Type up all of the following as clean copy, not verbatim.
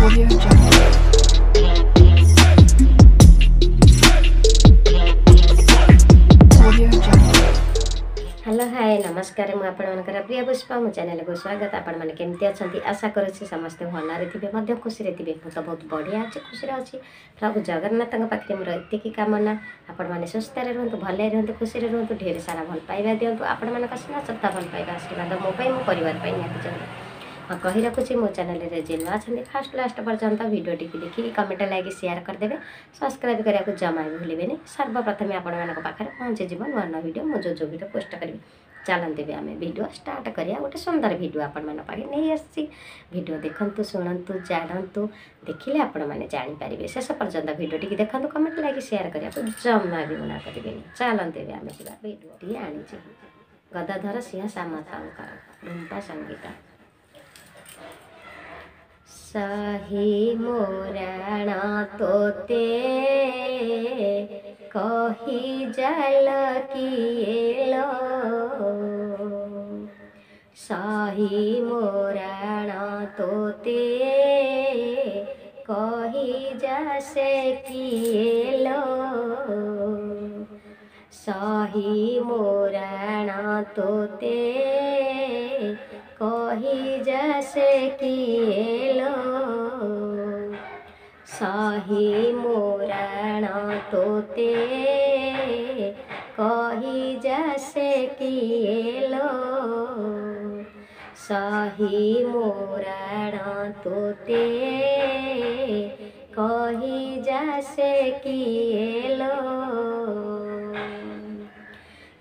Audio Jungle. Audio Jungle. Hello hi नमस्कार मु आपनकर प्रिय पुष्पा मो चैनल को स्वागत। आपण माने केमती अछंती आशा करूछि समस्त भल रे मध्य खुशी रे थिबे। मु तो बहुत बढ़िया अछि खुशी रे अछि। प्रभु जगन्नाथ पाखे मोर एतिकी कामना आपण माने सुस्थ रे रहंतु भल रे रहंतु खुशी रे रहंतु ढेर सारा भल पाइबा दियंतु। आपण माने कसना सत्ता भल पाइबा आशीर्वाद मो पई मो परिवार पई नियत चाहूँ कही रखुच्छी मो चैनल रे जे नुआ छथि फास्ट लास्ट पर्यंत वीडियो टी देखिए कमेंट लाइक शेयर करदेवे सब्सक्राइब करने को जमा भी भूलें। सर्वप्रथम आपण मानक पाखे पहुँची जीव नुआ नुआ वीडियो मुझे जो वीडियो पोस्ट करी चलते भी आम वीडियो स्टार्ट करिया गोटे सुंदर वीडियो आपण मान पाखे नहीं आसी वीडियो देखंतु शुणंतु जानतु देखिले आपण माने जानि परिबे। शेष पर्यंत वीडियो टी देखंतु कमेंट लाइक शेयर करिया को जमा भी मना करिबेनी। चलते भी आम जीवा वीडियो टी आनी गदाधर सिंह सामंतकर रूपा संगीता सही मोराण तोते कही जल किएलो सही मोराण तोते कही जसे किएलो सही मोराण तोते कही जैसे किएलो सही मोराण तोते कही जैसे किएलो सही मोराण तोते कही जैसे किएलो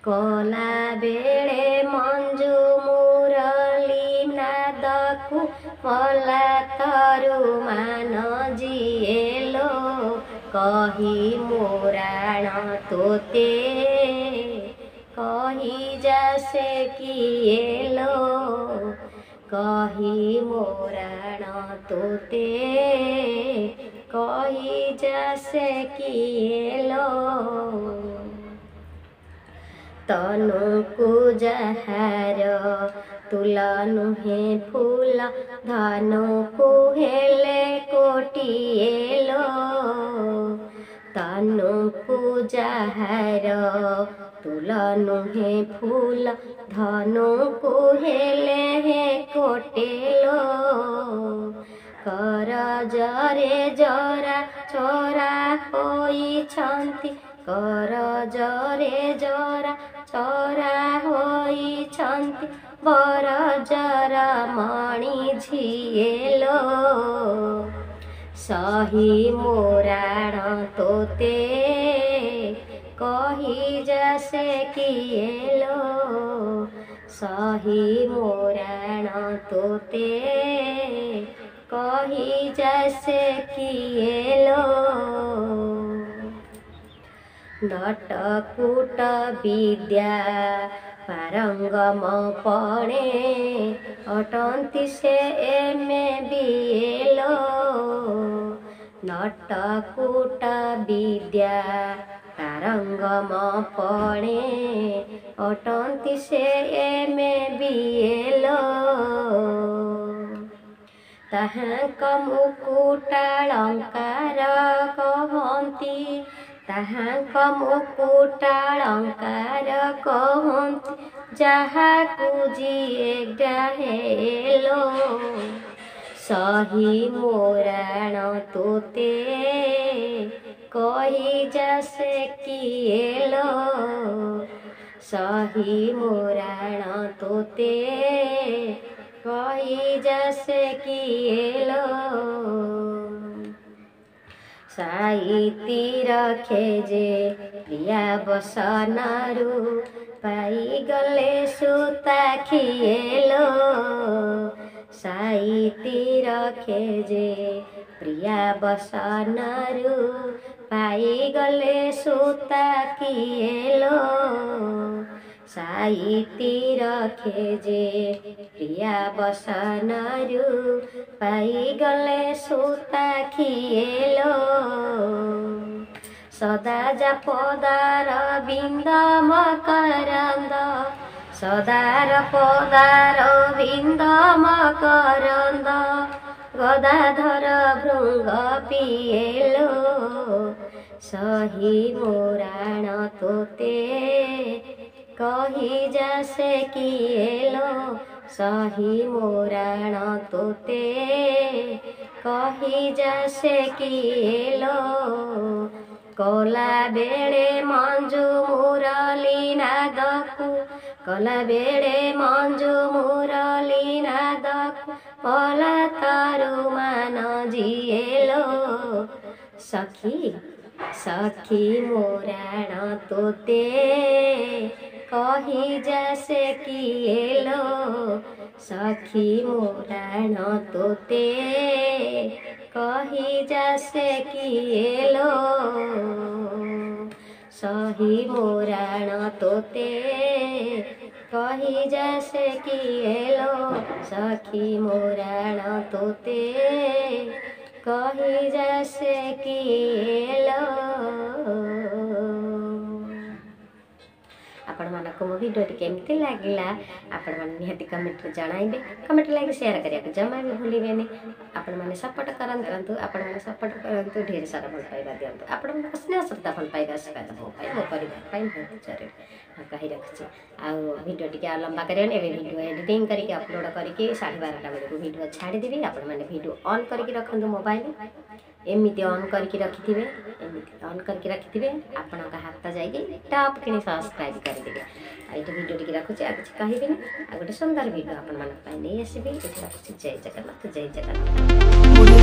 कला बेड़े मंजू मुरली नादकु मला तरु मान जिएलो कही मोराण तोते कही जैसे किएलो कही मोराण तोते कही जैसे किएलो तनु को जहार तुला नुहे फूल धनु को हेले कोटिएलो तनु को जहार तुला नुहे फूल धनु को हेले हे कोटेलो कर जरे जरा चोरा होई छंती कर जरे जरा चोरा होई छंती बर जरा मणि झिएलो सही मोराण तोते कही जैसे किएलो सही मोराण तोते कही जैसे किएलो नटकूट विद्या पारंगम पणे अटंती से एमे बीएलो नटकूट विद्या पारंगम पणे अटंती से एमे बीएलो ताहाक मुकुटालंकार कहंती ताहाक मुकुटालंकार कहंती जाहाकु जिए गाहेलो सही मोराण तोते कही जैसे किएलो सही मोराण तोते कही जैसे किएलो साईतीर खेजे प्रिया बसनारू पाई गले सुता खिएलो साईतीर खेजे प्रिया बसनारू पाई गले सुता किएलो साईतीर खेजे प्रिया बसनारू पाई गले सुता खिएलो सदा जपदार बिंद मकरंद सदार पदार बिंद मकरंद गदाधर भृंग पिएलो सही मोराण तोते कही जैसे किएलो सही मोराण तोते कही जैसे किएलो कला बेड़े मंजू मुरली नादकु कला बेड़े मंजू मुरली नादकु पला तारु मान जिएलो सखी सखी मोराण तोते कही जैसे किएलो सखी मोराण तोते कही जैसे किएलो सही मोराण तोते कही जैसे किएलो सखी मोराण तोते कही जैसे किएलो। आपण मानक मो भिडियोटी केमती लगिला आपण माने निहाती कमेंट रे जणाइबे कमेंट लाइक शेयर करिया जमा भी भूलिबेनी आपण माने सपोर्ट करंतु आपण माने सपोर्ट करंतु ढेर सारा भल पाइबा दियंतु आपण माने स्नेह श्रद्धा भल पाइबा सकाय हो पाइ मो परिवार पाइ बहुत जरूर कहि रखछि आ वीडियो टिके लंबा करियन एबे वीडियो एडिटिंग करके अपलोड करके 12:30 बेले वीडियो छाड़ी देबी आपण माने वीडियो ऑन करके रखंतु मोबाइल एमती ऑन करके रखिथिबे एमती ऑन करके रखिथिबे आपण का हाथ जाइए टॉप किनी सब्सक्राइब कर देबे आई तो वीडियो टिके रखुछि आ कुछ कहिबेनी आ गोटे सुंदर वीडियो आपण मानक पाइ नै आसीबे एटा कुछ जय जगन्नाथ जय जगन्नाथ।